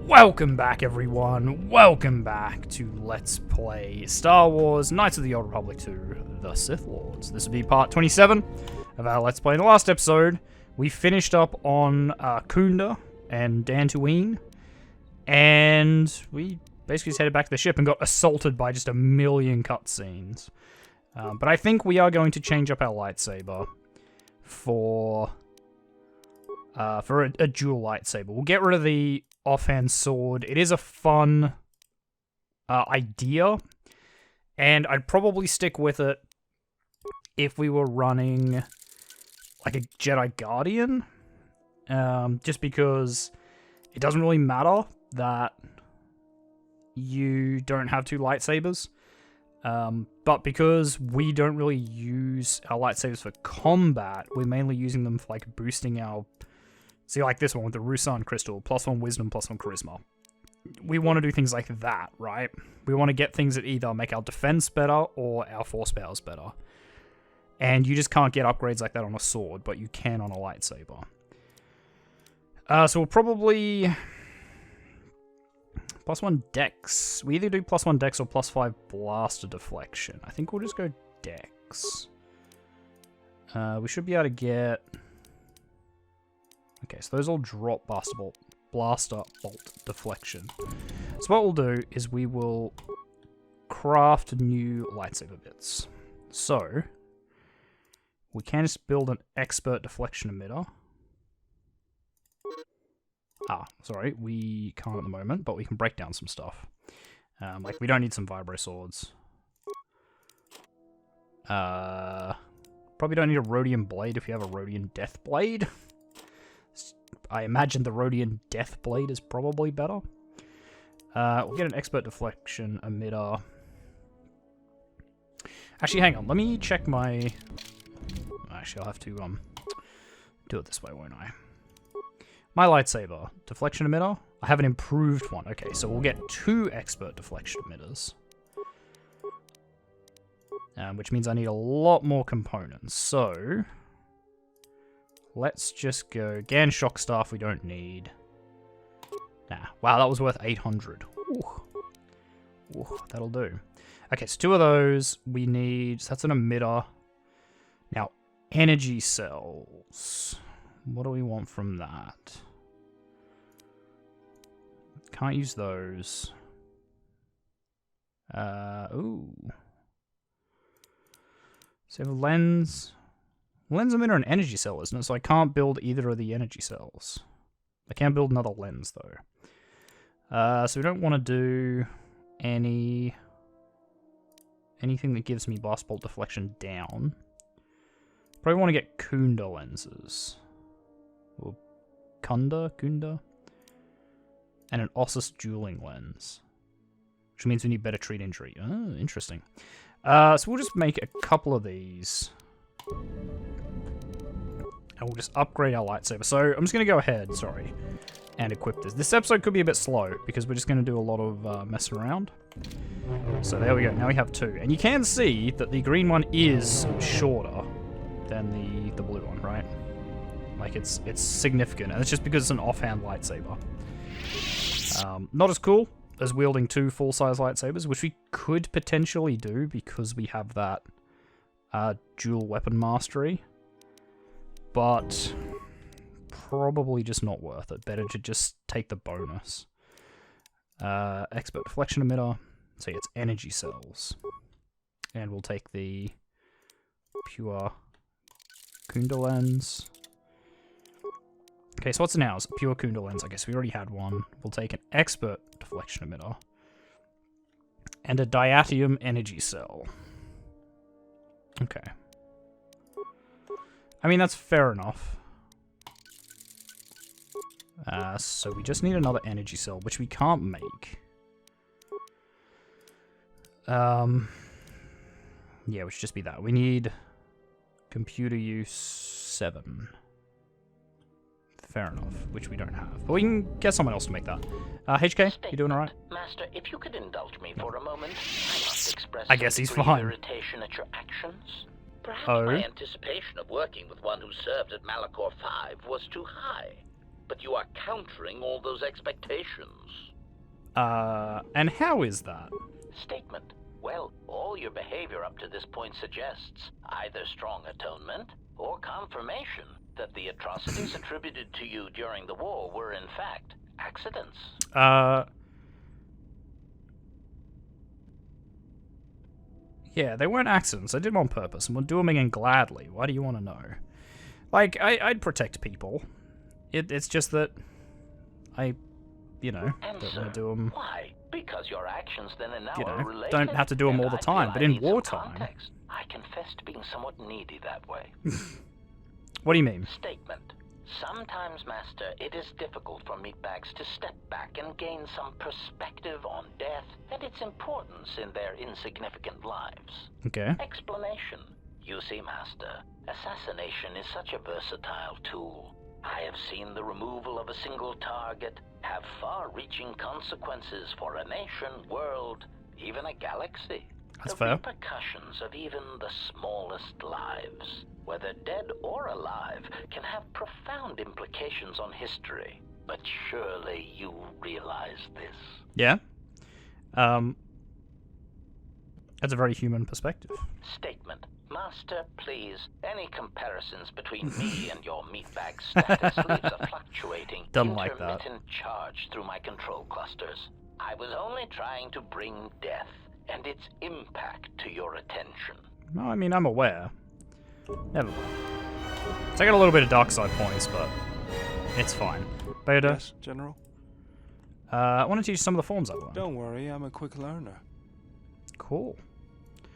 Welcome back, everyone. Welcome back to Let's Play Star Wars Knights of the Old Republic 2, The Sith Lords. This will be part 27 of our Let's Play. In the last episode, we finished up on Kunda and Dantooine, and we basically just headed back to the ship and got assaulted by just a million cutscenes. But I think we are going to change up our lightsaber for a dual lightsaber. We'll get rid of the offhand sword. It is a fun idea, and I'd probably stick with it if we were running like a Jedi Guardian, just because it doesn't really matter that you don't have two lightsabers, but because we don't really use our lightsabers for combat, we're mainly using them for like boosting our... See, like this one with the Rusan Crystal, +1 Wisdom, +1 Charisma. We want to do things like that, right? We want to get things that either make our defense better or our force powers better. And you just can't get upgrades like that on a sword, but you can on a lightsaber. So we'll probably... +1 Dex. We either do +1 Dex or +5 Blaster Deflection. I think we'll just go Dex. We should be able to get... Okay, so those all drop Blaster Bolt Deflection. So what we'll do is we will craft new lightsaber bits. So, we can just build an Expert Deflection Emitter. Sorry, we can't at the moment, but we can break down some stuff. Like, we don't need some Vibro Swords. Probably don't need a Rhodian Blade if you have a Rhodian Death Blade. I imagine the Rhodian Death Blade is probably better. We'll get an Expert Deflection Emitter. Actually, hang on. Let me check my... Actually, I'll have to do it this way, won't I? My lightsaber. Deflection Emitter. I have an improved one. Okay, so we'll get 2 Expert Deflection Emitters. Which means I need a lot more components. So... let's just go... Gan Shock Staff we don't need. Nah. Wow, that was worth 800. Ooh, that'll do. Okay, so 2 of those we need... So that's an emitter. Now, energy cells. What do we want from that? Can't use those. Ooh. So we have a lens... Lens emitter and energy cell, isn't it? So I can't build either of the energy cells. I can build another lens, though. So we don't want to do anything that gives me blast bolt deflection down. Probably want to get Kunda lenses. Or Kunda? And an Ossus dueling lens. Which means we need better treat injury. Oh, interesting. So we'll just make a couple of these. And we'll just upgrade our lightsaber. So I'm just going to go ahead, and equip this. This episode could be a bit slow, because we're just going to do a lot of messing around. So there we go. Now we have 2. And you can see that the green one is shorter than the blue one, right? Like, it's significant. And it's just because it's an offhand lightsaber. Not as cool as wielding 2 full-size lightsabers, which we could potentially do, because we have that dual weapon mastery. But probably just not worth it. Better to just take the bonus. Expert Deflection Emitter. So it's energy cells. And we'll take the pure Kunda lens. Okay, so what's now? It's pure Kunda lens. I guess we already had one. We'll take an Expert Deflection Emitter. And a Diatium energy cell. Okay. I mean, that's fair enough. So we just need another energy cell, which we can't make. Yeah, it should just be that. We need computer use 7. Fair enough, which we don't have. But we can get someone else to make that. HK, you doing alright? Master, if you could indulge me for a moment, I must express I guess he's some degree of fine. irritation at your actions. Perhaps Oh. my anticipation of working with one who served at Malachor 5 was too high. but you are countering all those expectations. And how is that? Statement. Well, all your behavior up to this point suggests either strong atonement or confirmation that the atrocities attributed to you during the war were in fact accidents. Yeah, they weren't accidents. I did them on purpose, and we'll do them again gladly. Why do you want to know? Like, I'd protect people. It's just that I, don't want to do them. Why? Because your actions then and now You are know, related. don't have to do them all the and I time, feel but I in need some wartime. context. I confess to being somewhat needy that way. What do you mean? Statement. Sometimes, Master, it is difficult for meatbags to step back and gain some perspective on death and its importance in their insignificant lives. Okay. Explanation. You see, Master, assassination is such a versatile tool. I have seen the removal of a single target have far-reaching consequences for a nation, world, even a galaxy. That's the fair. repercussions of even the smallest lives, whether dead or alive, can have profound implications on history. But surely you realize this. Yeah. That's a very human perspective. Statement. Master, please, any comparisons between me and your meatbag status leaves a fluctuating, Don't like that. intermittent charge through my control clusters. I was only trying to bring death and its impact to your attention. No, I mean, I'm aware. Never mind. So I got a little bit of dark side points, but it's fine. Beta, Yes, General? I want to teach you some of the forms I've learned. Don't worry, I'm a quick learner. Cool.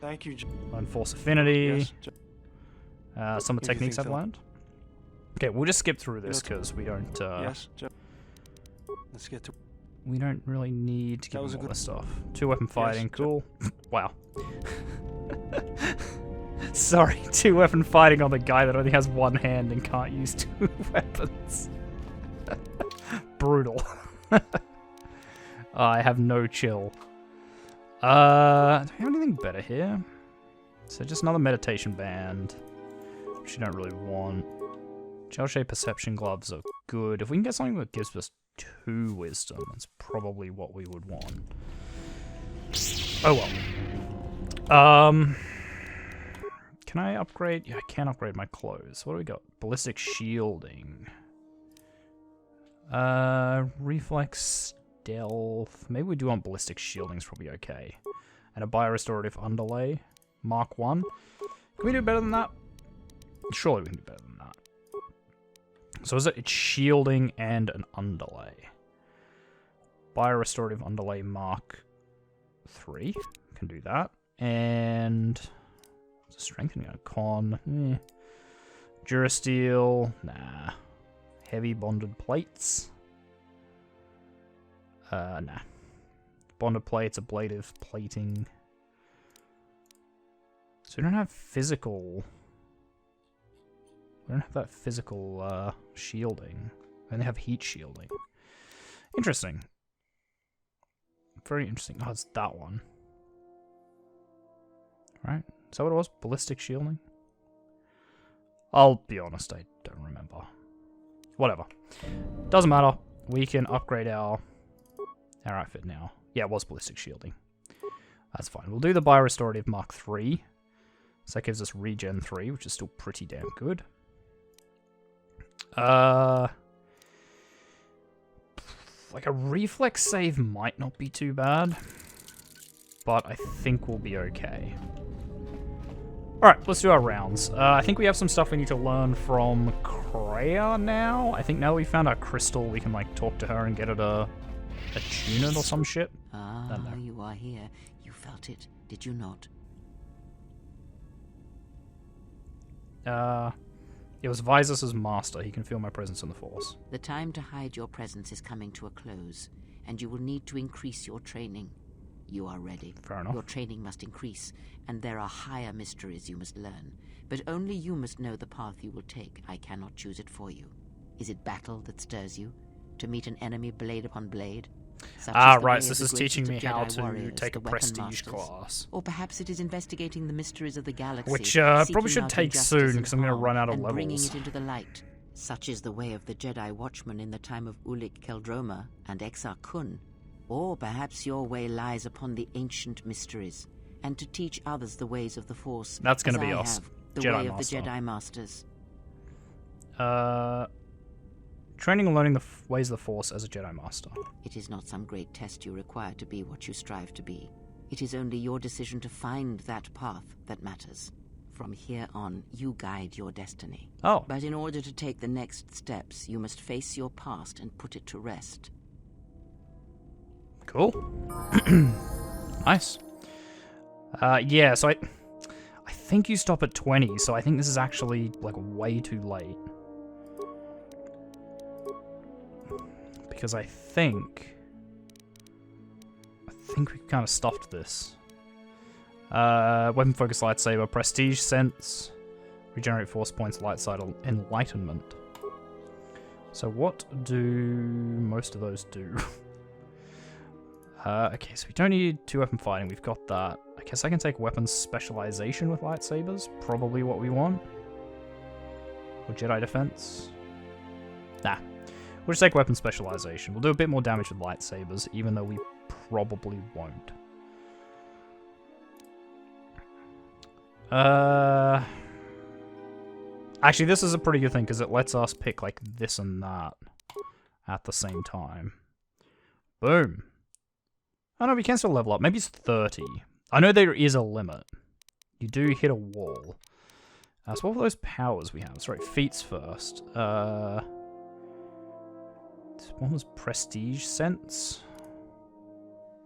Thank you, Learn Force Affinity. Yes, Some of the What do you techniques think, I've Phil? learned. Okay, we'll just skip through this because we don't. yes, let's get to... We don't really need to That give was them a all good- this stuff. 2-weapon fighting, cool. Wow. Sorry, 2-weapon fighting on the guy that only has one hand and can't use 2 weapons. Brutal. I have no chill. Do we have anything better here? So just another meditation band, which you don't really want. Shell-shaped perception gloves are good. If we can get something that gives us 2 wisdom, that's probably what we would want. Oh well. Can I upgrade? Yeah, I can upgrade my clothes. What do we got? Ballistic shielding. Reflex stealth. Maybe we do want ballistic shielding's probably okay. And a biorestorative underlay. Mark 1. Can we do better than that? Surely we can do better than that. So is it? It's shielding and an underlay. Biorestorative underlay Mark 3. Can do that. And strengthening a con. Durasteel. Nah. Heavy bonded plates. Nah. Bonded plates, ablative plating. So we don't have physical... We don't have that physical shielding. We only have heat shielding. Interesting. Very interesting. Oh, it's that one. Right? Is that what it was? Ballistic shielding? I'll be honest, I don't remember. Whatever. Doesn't matter. We can upgrade our outfit now. Yeah, it was ballistic shielding. That's fine. We'll do the biorestorative Mark 3. So that gives us regen 3, which is still pretty damn good. Like a reflex save might not be too bad, but I think we'll be okay. Alright, let's do our rounds. I think we have some stuff we need to learn from Kreia now. I think now that we found our crystal, we can like talk to her and get her to attune it or some shit. Ah, you are here. You felt it, did you not? It was Visus's master. He can feel my presence in the Force. The time to hide your presence is coming to a close, and you will need to increase your training. You are ready. Fair enough. Your training must increase, and there are higher mysteries you must learn. But only you must know the path you will take. I cannot choose it for you. Is it battle that stirs you? To meet an enemy blade upon blade? Such is the Right, way so of this the is teaching me greatest of how Jedi to warriors, take a the weapon prestige masters. class. Or perhaps it is investigating the mysteries of the galaxy, Which probably seeking should out take injustice soon, and because I'm going to harm, run out of and bringing levels. it into the light. Such is the way of the Jedi Watchman in the time of Ulic Keldroma and Exar Kun. Or perhaps your way lies upon the ancient mysteries, and to teach others the ways of the Force. That's going to as be I us. have, the Jedi way of Master. the Jedi Masters. Training and learning the ways of the Force as a Jedi Master. It is not some great test you require to be what you strive to be. It is only your decision to find that path that matters. From here on, you guide your destiny. Oh. But in order to take the next steps, you must face your past and put it to rest. Cool. Nice. Yeah, so I think you stop at 20, so I think this is actually, like, way too late. Because I think we kind of stuffed this. Weapon focus lightsaber, prestige sense, regenerate force points, light side enlightenment. So what do most of those do? Okay, so we don't need 2 weapon fighting, we've got that. I guess I can take weapon specialization with lightsabers, probably what we want. Or Jedi defense. Nah. We'll just take weapon specialization. We'll do a bit more damage with lightsabers, even though we probably won't. Actually, this is a pretty good thing, because it lets us pick, like, this and that at the same time. Boom. Oh no, we can still level up. Maybe it's 30. I know there is a limit. You do hit a wall. So what were those powers we have? Sorry, feats first. One was prestige sense.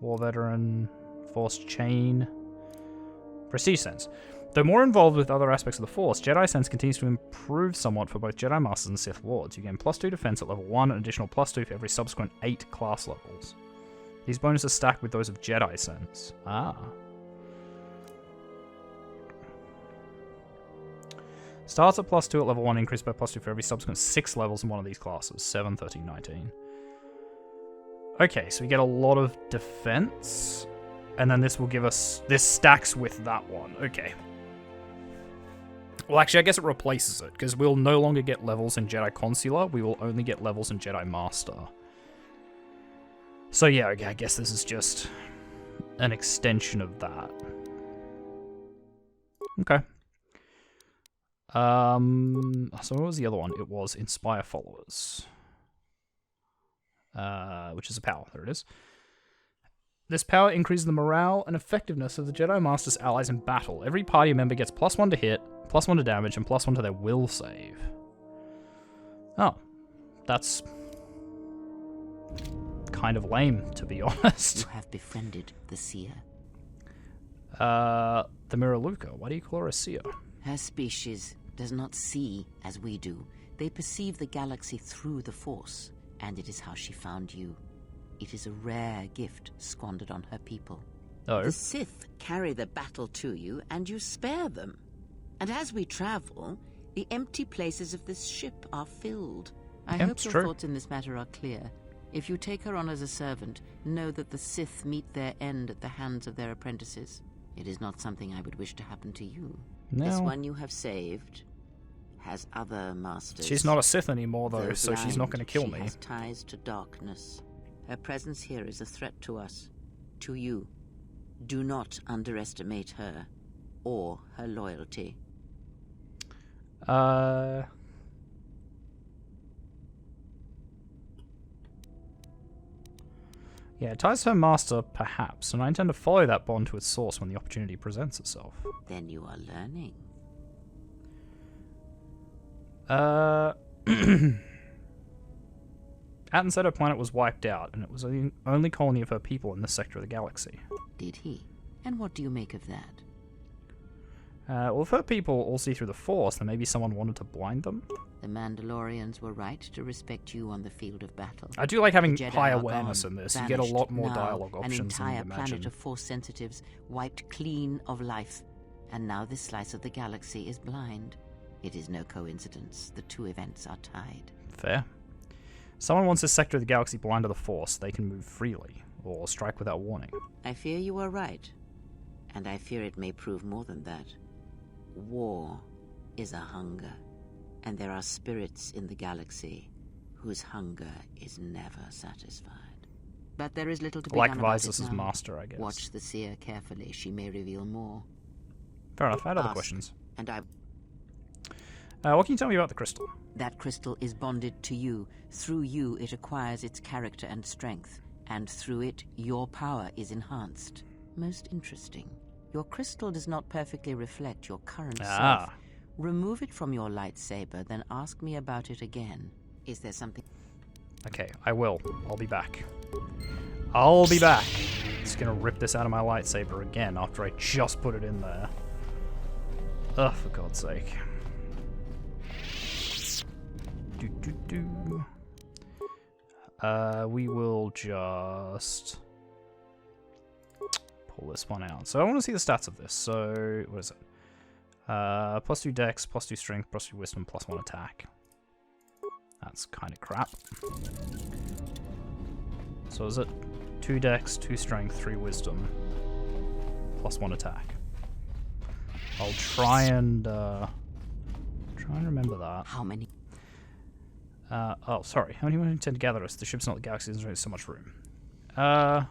War veteran. Force chain. Prestige sense. Though more involved with other aspects of the Force, Jedi sense continues to improve somewhat for both Jedi Masters and Sith Lords. You gain +2 defense at level 1 and additional +2 for every subsequent 8 class levels. These bonuses stack with those of Jedi sense. Ah. Starts at +2 at level 1, increased by +2 for every subsequent 6 levels in one of these classes. 7, 13, 19. Okay, so we get a lot of defense. And then this will give us... This stacks with that one. Okay. Well, actually, I guess it replaces it, because we'll no longer get levels in Jedi Consular. We will only get levels in Jedi Master. So yeah, okay, I guess this is just an extension of that. Okay. So what was the other one? It was Inspire Followers. Which is a power. There it is. This power increases the morale and effectiveness of the Jedi Master's allies in battle. Every party member gets +1 to hit, +1 to damage, and +1 to their will save. Oh. That's kind of lame, to be honest. You have befriended the Seer. The Miraluka. Why do you call her a Seer? Her species does not see as we do. They perceive the galaxy through the Force, and it is how she found you. It is a rare gift squandered on her people. Oh. The Sith carry the battle to you, and you spare them. And as we travel, the empty places of this ship are filled. I hope your thoughts in this matter are clear. If you take her on as a servant, know that the Sith meet their end at the hands of their apprentices. It is not something I would wish to happen to you. No. This one you have saved has other masters. She's not a Sith anymore, though, so she's not going to kill me. She has ties to darkness. Her presence here is a threat to us, to you. Do not underestimate her, or her loyalty. Yeah, it ties to her master, perhaps, and I intend to follow that bond to its source when the opportunity presents itself. Then you are learning. Atten said her planet was wiped out, and it was the only colony of her people in this sector of the galaxy. Did he? And what do you make of that? Well, if her people all see through the Force, then maybe someone wanted to blind them? The Mandalorians were right to respect you on the field of battle. I do like having The Jedi high are awareness gone, in this. You vanished. get a lot more Now, dialogue options an than you'd entire imagine. planet of Force sensitives wiped clean of life. And now this slice of the galaxy is blind. It is no coincidence. The two events are tied. Fair. Someone wants this sector of the galaxy blind to the Force. They can move freely, or strike without warning. I fear you are right. And I fear it may prove more than that. War is a hunger. And there are spirits in the galaxy whose hunger is never satisfied. But there is little to be Like done about it Visas' now. master, I guess. Watch the seer carefully. She may reveal more. Fair enough. I had other Ask, questions. And What can you tell me about the crystal? that crystal is bonded to you. Through you, it acquires its character and strength. And through it, your power is enhanced. Most interesting. Your crystal does not perfectly reflect your current self. Remove it from your lightsaber, then ask me about it again. Is there something... Okay, I will. I'll be back. I'll be back. Just gonna rip this out of my lightsaber again after I just put it in there. Ugh, for God's sake. We will just pull this one out. So I want to see the stats of this. So, what is it? +2 dex, +2 strength, +2 wisdom, +1 attack. That's kind of crap. So is it 2 dex, 2 strength, 3 wisdom, +1 attack? I'll try and remember that. How many? Oh, sorry. How many women intend to gather us? The ship's not the galaxy, there's so much room. As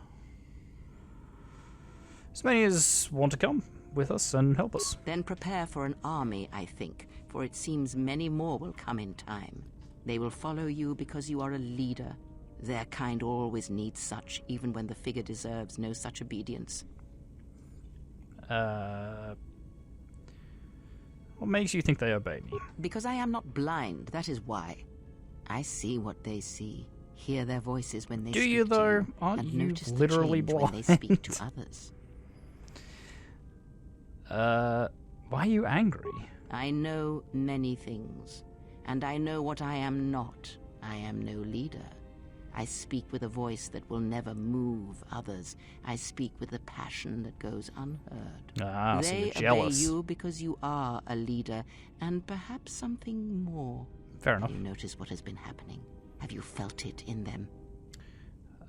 many as want to come with us and help us. Then prepare for an army, I think, for it seems many more will come in time. They will follow you because you are a leader. Their kind always needs such, even when the figure deserves no such obedience. What makes you think they obey me? Because I am not blind, that is why. I see what they see, hear their voices when they Do speak you, to though? you, Aren't and you notice literally the change when they speak to others. Why are you angry? I know many things, and I know what I am not. I am no leader. I speak with a voice that will never move others. I speak with a passion that goes unheard. Ah, so they you're obey jealous. you because you are a leader, and perhaps something more. Fair enough. Have you noticed what has been happening? Have you felt it in them?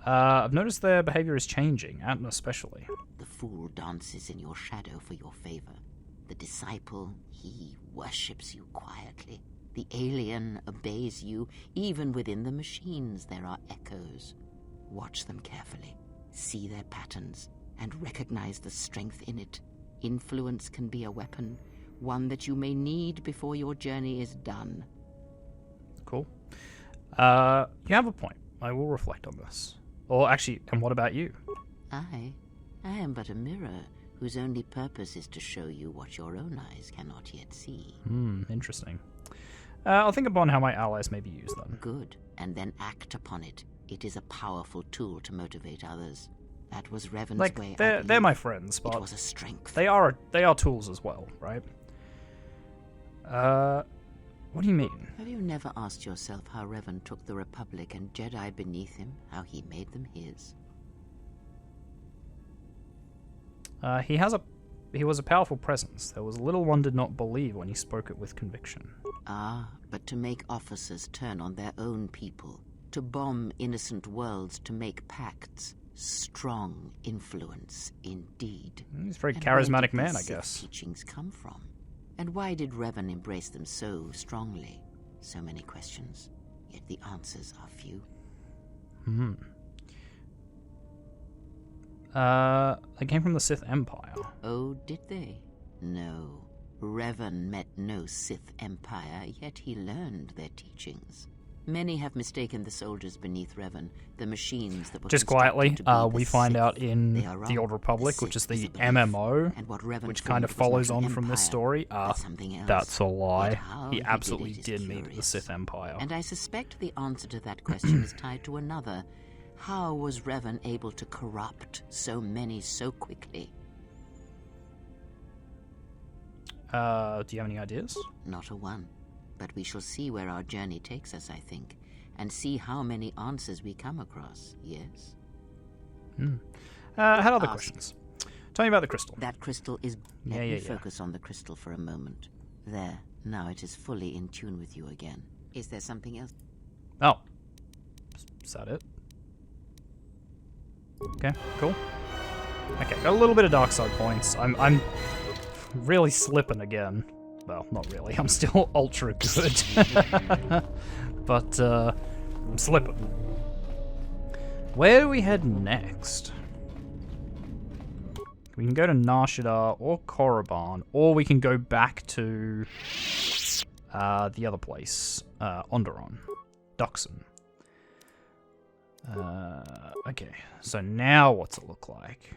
I've noticed their behavior is changing, Atma especially. The fool dances in your shadow for your favor. The disciple, he worships you quietly. The alien obeys you. Even within the machines there are echoes. Watch them carefully. See their patterns, and recognize the strength in it. Influence can be a weapon, one that you may need before your journey is done. Cool. You have a point. I will reflect on this. Or actually, and what about you? I am but a mirror whose only purpose is to show you what your own eyes cannot yet see. Interesting. I'll think upon how my allies may be used then. Good, and then act upon it. It is a powerful tool to motivate others. That was Revan's Like, way. they're my friends, It but was a strength. they are tools as well, right? What do you mean? Have you never asked yourself how Revan took the Republic and Jedi beneath him, how he made them his? He was a powerful presence. There was little one did not believe when he spoke it with conviction. Ah, but to make officers turn on their own people, to bomb innocent worlds, to make pacts, strong influence indeed. He's a very And charismatic where did man, I these guess. Sith teachings come from? And why did Revan embrace them so strongly? So many questions, yet the answers are few. They came from the Sith Empire. Oh, did they? No. Revan met no Sith Empire, yet he learned their teachings. Many have mistaken the soldiers beneath Revan, the machines that were Just constructed quietly, to be the we find Sith. out in They are The wrong. Old Republic, The which is Sith the a belief, MMO, and what Revan which kind of formed was follows not on an from this empire, story. but something else. That's a lie. Yet how He did absolutely it is did meet the curious. Sith Empire. And I suspect the answer to that question is tied to another. How was Revan able to corrupt so many so quickly? Do you have any ideas? Not a one. But we shall see where our journey takes us, I think, and see how many answers we come across, yes? I had other Ask. questions. Tell me about the crystal. That crystal is... Let Yeah. me focus on the crystal for a moment. There, now it is fully in tune with you again. Is there something else? Oh. Is that it? Okay, cool. Okay, got a little bit of dark side points. I'm really slipping again. Well, not really. I'm still ultra good. But, I'm slipping. Where do we head next? We can go to Nar Shaddaa or Korriban, or we can go back to the other place, Onderon, Duxon. Okay, so now what's it look like?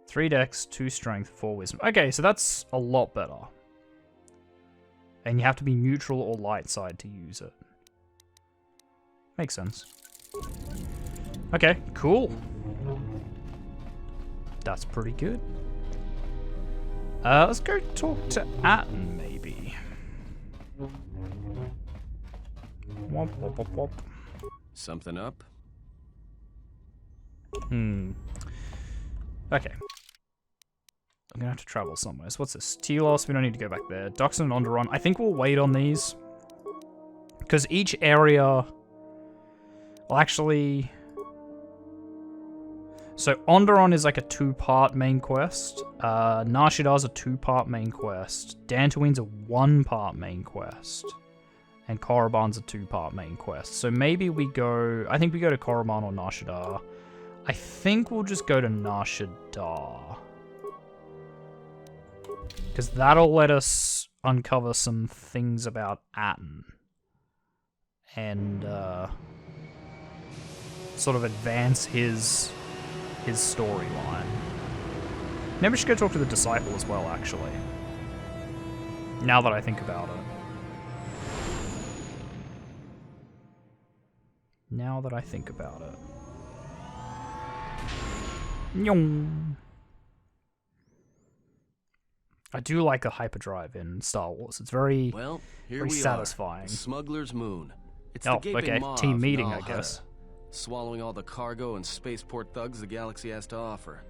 Three dex, 2 strength, 4 wisdom. Okay, so that's a lot better. And you have to be neutral or light side to use it. Makes sense. Okay, cool. That's pretty good. Let's go talk to Atten, maybe. Womp, womp, womp, womp. Something up? Okay. I'm gonna have to travel somewhere. So what's this? Telos, we don't need to go back there. Duxon and Onderon. I think we'll wait on these. Because each area... Well, actually... So, Onderon is like a 2-part main quest. Nar Shaddaa's a 2-part main quest. Dantooine's a 1-part main quest. And Korriban's a 2-part main quest. So maybe we go... I think we go to Korriban or Nar Shaddaa. I think we'll just go to Nar Shaddaa. Because that'll let us uncover some things about Atten. And, sort of advance his storyline. Maybe we should go talk to the Disciple as well, actually. Now that I think about it. Now that I think about it. Nyong. I do like the hyperdrive in Star Wars. It's very, well, here very we satisfying. Are. Smuggler's Moon. It's Oh, the gaping okay. maw Team of meeting, Nar I guess. Shaddaa, swallowing all the cargo and spaceport thugs the galaxy has to offer.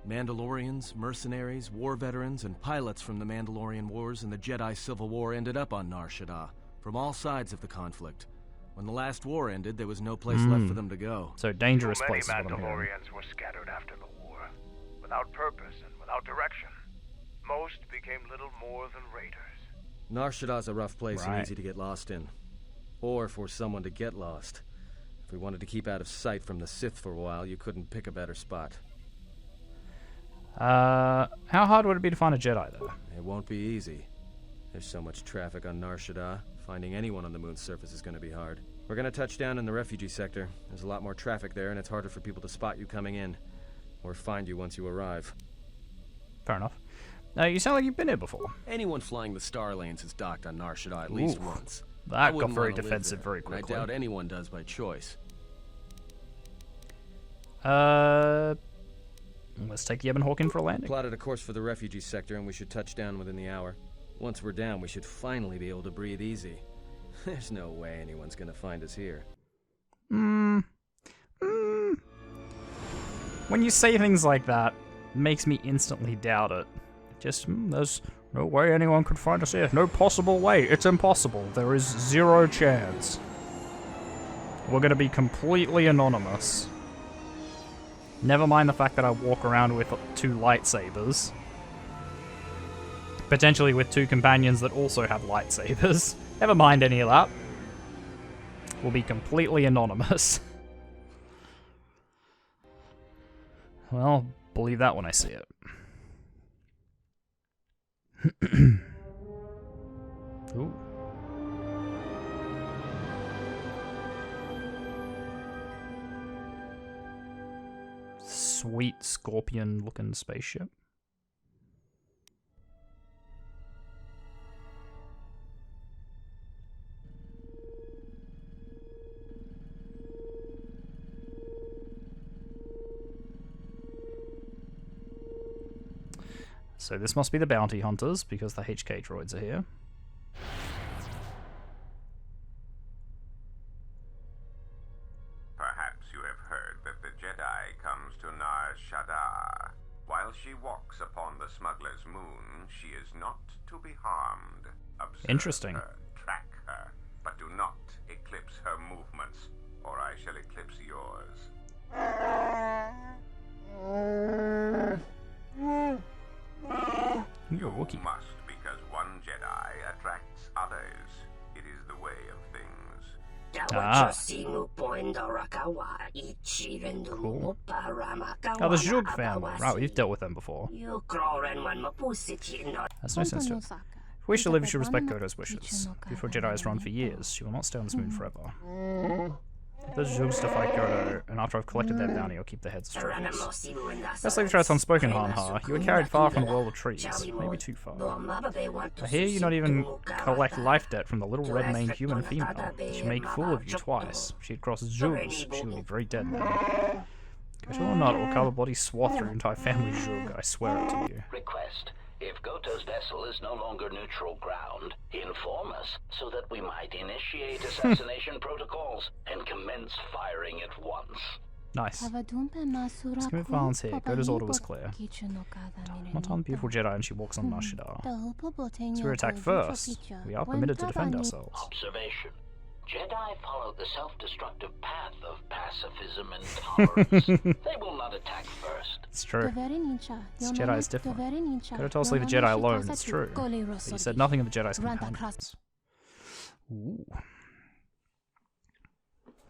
Mandalorians, mercenaries, war veterans, and pilots from the Mandalorian Wars and the Jedi Civil War ended up on Nar Shaddaa, from all sides of the conflict. When the last war ended, there was no place left for them to go. So dangerous Too many place is what I'm hearing. Mandalorians were scattered after the war, without purpose and without direction. Most became little more than raiders. Nar Shaddaa's a rough place Right. and easy to get lost in. Or for someone to get lost. If we wanted to keep out of sight from the Sith for a while, you couldn't pick a better spot. How hard would it be to find a Jedi, though? It won't be easy. There's so much traffic on Nar Shaddaa. Finding anyone on the moon's surface is going to be hard. We're going to touch down in the refugee sector. There's a lot more traffic there, and it's harder for people to spot you coming in. Or find you once you arrive. Fair enough. You sound like you've been here before. Anyone flying the Star Lanes has docked on Nar Shaddaa at least Ooh, once. that I got wouldn't very wanna live defensive there, very and quickly. I doubt anyone does by choice. Let's take the Ebon Hawk in for a landing. Plotted a course for the refugee sector, and we should touch down within the hour. Once we're down, we should finally be able to breathe easy. There's no way anyone's gonna find us here. When you say things like that, it makes me instantly doubt it. Just, there's no way anyone could find us here. No possible way. It's impossible. There is 0 chance. We're gonna be completely anonymous. Never mind the fact that I walk around with 2 lightsabers. Potentially with 2 companions that also have lightsabers. Never mind any of that. We'll be completely anonymous. Well, believe that when I see it. Ooh. Sweet scorpion-looking spaceship. So this must be the bounty hunters, because the HK droids are here. Perhaps you have heard that the Jedi comes to Nar Shaddaa. While she walks upon the smuggler's moon, she is not to be harmed. Observe Interesting. her, track her, but do not eclipse her movements, or I shall eclipse yours. Wookiee. Must, because one Jedi attracts others. It is the way of things. Ah. Cool. Oh, the Zhug family. Right, we've dealt with them before. That's no sense to it. If we wish to live, we should respect Goto's wishes. Before Jedi has run for years, she will not stay on this moon forever. There's Zhugs to fight Goto, and after I've collected their bounty, I'll keep their heads as trophies. Best leave trace unspoken, Han-Ha. You were carried far from the world of trees. Maybe too far. I hear you not even collect life debt from the little red-maned human female. She made fool of you twice. She'd cross Zhugs. She would be very dead now. Goto or not, or carve a bloody swath through your entire family, Zhug. I swear it to you. Request. If Goto's vessel is no longer neutral ground, inform us so that we might initiate assassination protocols and commence firing at once. Nice. Let's commit violence here. Goto's order was clear. Matan, beautiful Jedi, and she walks on Nar Shaddaa. So we attack first. We are permitted to defend ourselves. Observation. Jedi follow the self-destructive path of pacifism and tolerance. They will not attack first. It's true. This Jedi is different. Goto tells us to leave the Jedi alone, it's true. But he said nothing of the Jedi's companions. Ooh.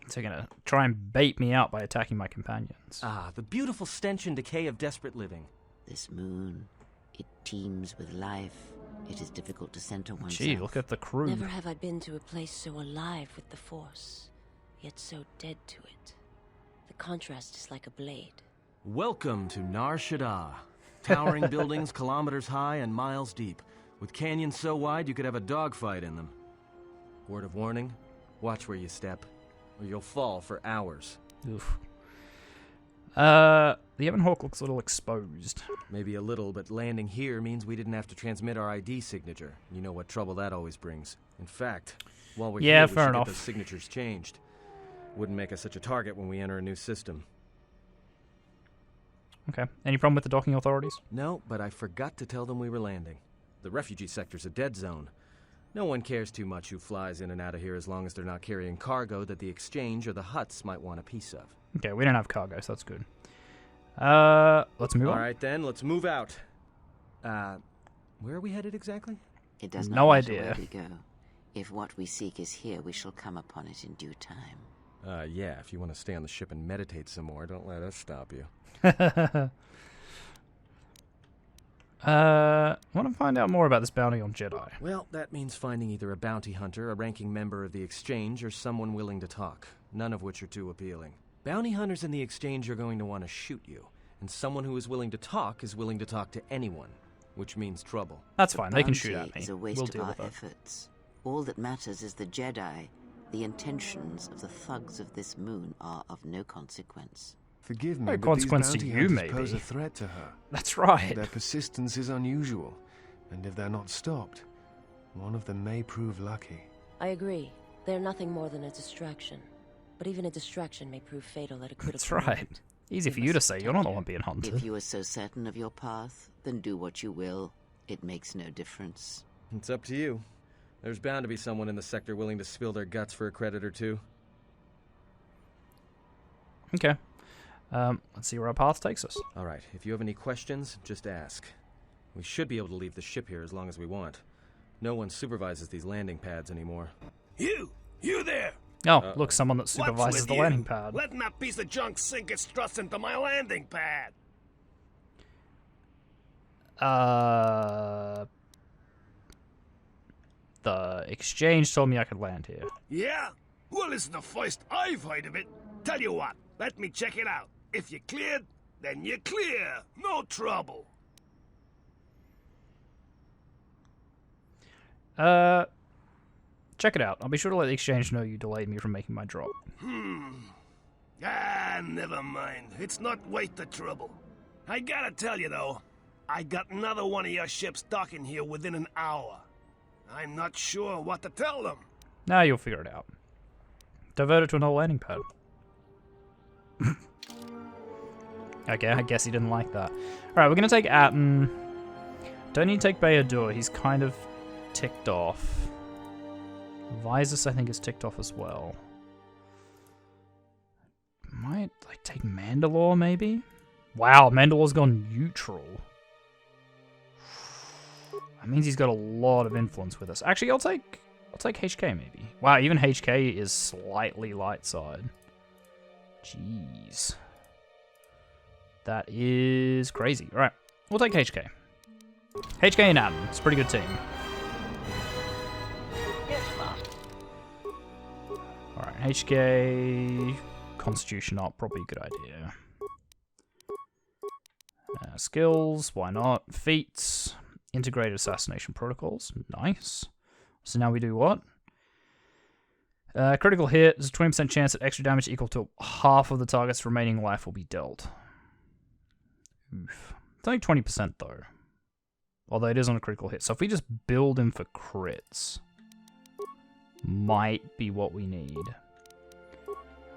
So you're gonna try and bait me out by attacking my companions. Ah, the beautiful stench and decay of desperate living. This moon, it teems with life. It is difficult to center oneself. Gee, look at the crew. Never have I been to a place so alive with the Force, yet so dead to it. The contrast is like a blade. Welcome to Nar Shaddaa. Towering buildings kilometers high and miles deep, with canyons so wide you could have a dogfight in them. Word of warning, watch where you step, or you'll fall for hours. Oof. The Ebon Hawk looks a little exposed. Maybe a little, but landing here means we didn't have to transmit our ID signature. You know what trouble that always brings. In fact, while we're here, we should get those signatures changed. Wouldn't make us such a target when we enter a new system. Okay. Any problem with the docking authorities? No, but I forgot to tell them we were landing. The refugee sector's a dead zone. No one cares too much who flies in and out of here as long as they're not carrying cargo that the Exchange or the Hutts might want a piece of. Okay, we don't have cargo, so that's good. Let's move on. Alright then, let's move out. Where are we headed exactly? It does no not idea. Where we go. If what we seek is here, we shall come upon it in due time. Yeah, if you want to stay on the ship and meditate some more, don't let us stop you. I want to find out more about this bounty on Jedi. Well, that means finding either a bounty hunter, a ranking member of the Exchange, or someone willing to talk, none of which are too appealing. Bounty hunters in the Exchange are going to want to shoot you, and someone who is willing to talk to anyone, which means trouble. That's fine, they can shoot at me. It's a waste We'll of deal our with it. efforts. All that matters is the Jedi. The intentions of the thugs of this moon are of no consequence. Forgive me, No but consequence these to bounty you, hunters maybe. pose a threat to her. That's right. Their persistence is unusual, and if they're not stopped, one of them may prove lucky. I agree. They're nothing more than a distraction. But even a distraction may prove fatal at a critical That's right. moment. Easy for you to say, you're not the one being hunted. If you are so certain of your path, then do what you will. It makes no difference. It's up to you. There's bound to be someone in the sector willing to spill their guts for a credit or two. Okay. Let's see where our path takes us. Alright, if you have any questions, just ask. We should be able to leave the ship here as long as we want. No one supervises these landing pads anymore. You there! Oh, look, someone that supervises with the you? landing pad. Letting that piece of junk sink its thrust into my landing pad. The Exchange told me I could land here. Yeah? Well, it's the first I've heard of it. Tell you what, let me check it out. If you're cleared, then you're clear. No trouble. Check it out. I'll be sure to let the Exchange know you delayed me from making my drop. Never mind. It's not worth the trouble. I gotta tell you, though, I got another one of your ships docking here within an hour. I'm not sure what to tell them. Now you'll figure it out. Divert it to another landing pad. Okay, I guess he didn't like that. Alright, we're gonna take Atten. Don't need to take Bayadur, he's kind of ticked off. Visus, I think, is ticked off as well. Might, like, take Mandalore, maybe? Wow, Mandalore's gone neutral. It means he's got a lot of influence with us. Actually, I'll take HK maybe. Wow, even HK is slightly light side. Jeez. That is crazy. Alright, we'll take HK. HK and Adam. It's a pretty good team. Yes, Master. Alright, HK... Constitution up, probably a good idea. Skills, why not? Feats. Integrated assassination protocols. Nice. So now we do what? Critical hit. There's a 20% chance that extra damage equal to half of the target's remaining life will be dealt. Oof. It's only 20% though. Although it is on a critical hit. So if we just build him for crits, might be what we need.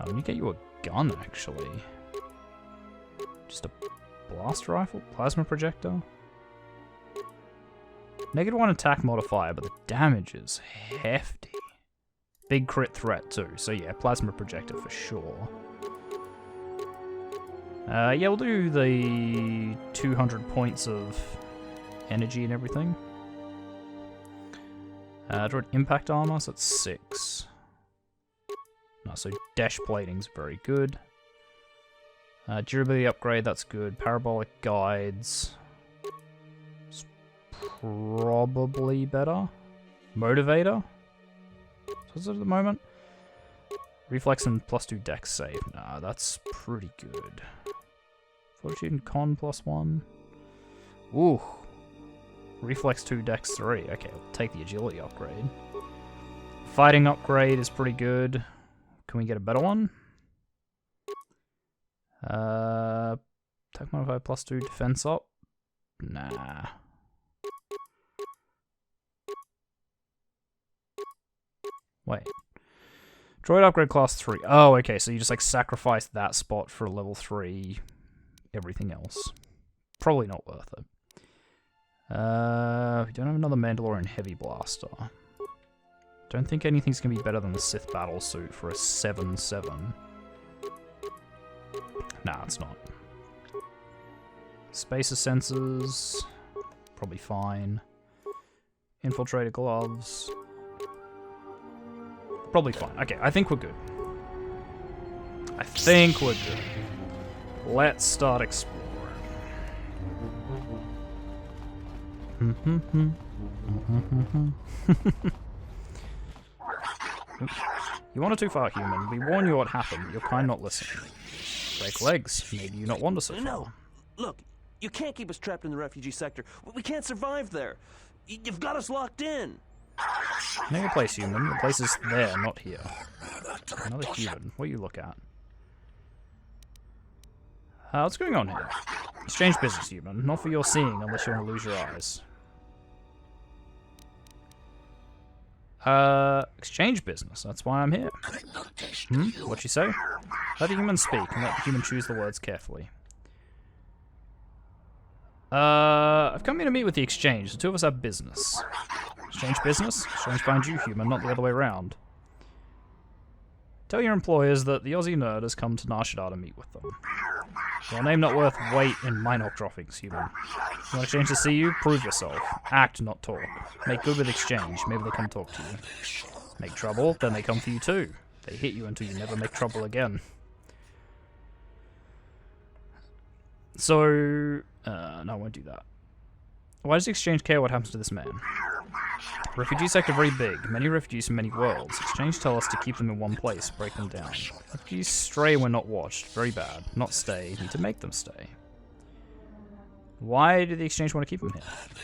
Let me get you a gun, actually. Just a blast rifle? Plasma projector? -1 attack modifier, but the damage is hefty. Big crit threat, too. So yeah, plasma projector for sure. Yeah, we'll do the 200 points of energy and everything. Droid impact armor, so that's 6. No, so dash plating's very good. Durability upgrade, that's good. Parabolic guides. It's probably better. Motivator. What's it at the moment? Reflex and +2 dex save. Nah, that's pretty good. Fortitude and con +1. Ooh. Reflex 2, dex 3. Okay, I'll take the agility upgrade. Fighting upgrade is pretty good. Can we get a better one? Attack modifier +2 defense up? Nah. Wait. Droid upgrade class 3. Oh, okay, so you just like sacrifice that spot for level 3 everything else. Probably not worth it. We don't have another Mandalorian heavy blaster. Don't think anything's gonna be better than the Sith battle suit for a 7/7. Nah, it's not. Spacer sensors, probably fine. Infiltrator gloves, probably fine. Okay, I think we're good. I think we're good. Let's start exploring. You wander too far, human. We warn you what happened. You're kind not listening. Break legs. Maybe you not wander so far. No, look, you can't keep us trapped in the refugee sector. We can't survive there. You've got us locked in. Know your place, human. Your place is there, not here. Another human. What do you look at? What's going on here? Exchange business, human. Not for your seeing, unless you want to lose your eyes. Exchange business. That's why I'm here. What'd you say? Let the human speak, and let the human choose the words carefully. I've come here to meet with the exchange. The two of us have business. Exchange business? Exchange finds you, human, not the other way around. Tell your employers that the TheOzzieNerd has come to Nar Shaddaa to meet with them. Your name not worth weight in Minoc droppings, human. You want exchange to see you? Prove yourself. Act, not talk. Make good with exchange. Maybe they come talk to you. Make trouble, then they come for you too. They hit you until you never make trouble again. So, no, I won't do that. Why does the exchange care what happens to this man? Refugee sector very big. Many refugees from many worlds. Exchange tell us to keep them in one place, break them down. Refugees stray when not watched. Very bad. Not stay. Need to make them stay. Why do the exchange want to keep them here?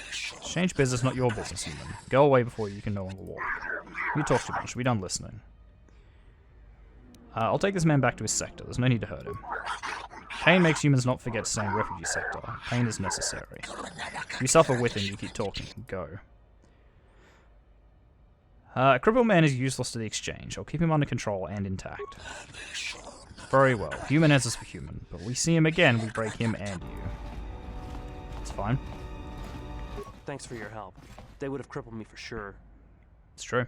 Exchange business, not your business, human. Go away before you can no longer walk. You talk too much. We're done listening. I'll take this man back to his sector. There's no need to hurt him. Pain makes humans not forget to stay in refugee sector. Pain is necessary. If you suffer with him, you keep talking. Go. A crippled man is useless to the exchange. I'll keep him under control and intact. Very well. Human answers for human. But we see him again, we break him and you. It's fine. Thanks for your help. They would have crippled me for sure. It's true.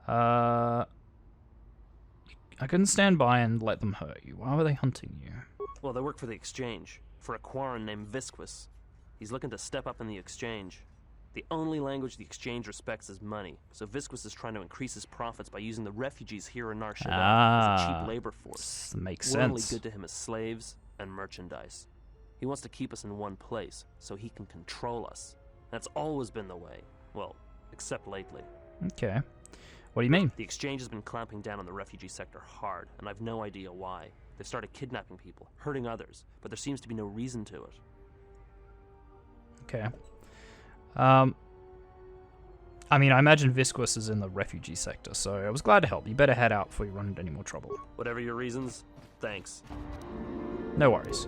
I couldn't stand by and let them hurt you. Why were they hunting you? Well, they work for the exchange. For a Quarren named Visquis. He's looking to step up in the exchange. The only language the exchange respects is money, so Visquis is trying to increase his profits by using the refugees here in Nar Shaddaa as a cheap labor force. Makes We're only sense. good to him as slaves and merchandise. He wants to keep us in one place so he can control us. That's always been the way. Well, except lately. Okay. What do you mean? The exchange has been clamping down on the refugee sector hard, and I've no idea why. They've started kidnapping people, hurting others, but there seems to be no reason to it. Okay. I mean, I imagine Visquis is in the refugee sector, so I was glad to help. You better head out before you run into any more trouble. Whatever your reasons, thanks. No worries.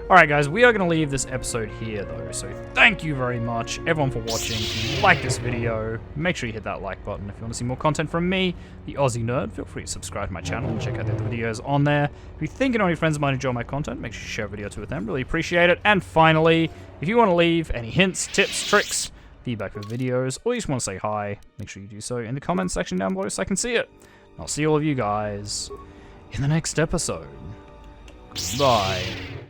Alright guys, we are going to leave this episode here though, so thank you very much everyone for watching. If you like this video, make sure you hit that like button. If you want to see more content from me, the Aussie Nerd, feel free to subscribe to my channel and check out the other videos on there. If you think any of your friends might enjoy my content, make sure you share a video too with them, really appreciate it. And finally, if you want to leave any hints, tips, tricks, feedback for videos, or you just want to say hi, make sure you do so in the comments section down below so I can see it. I'll see all of you guys in the next episode. Goodbye.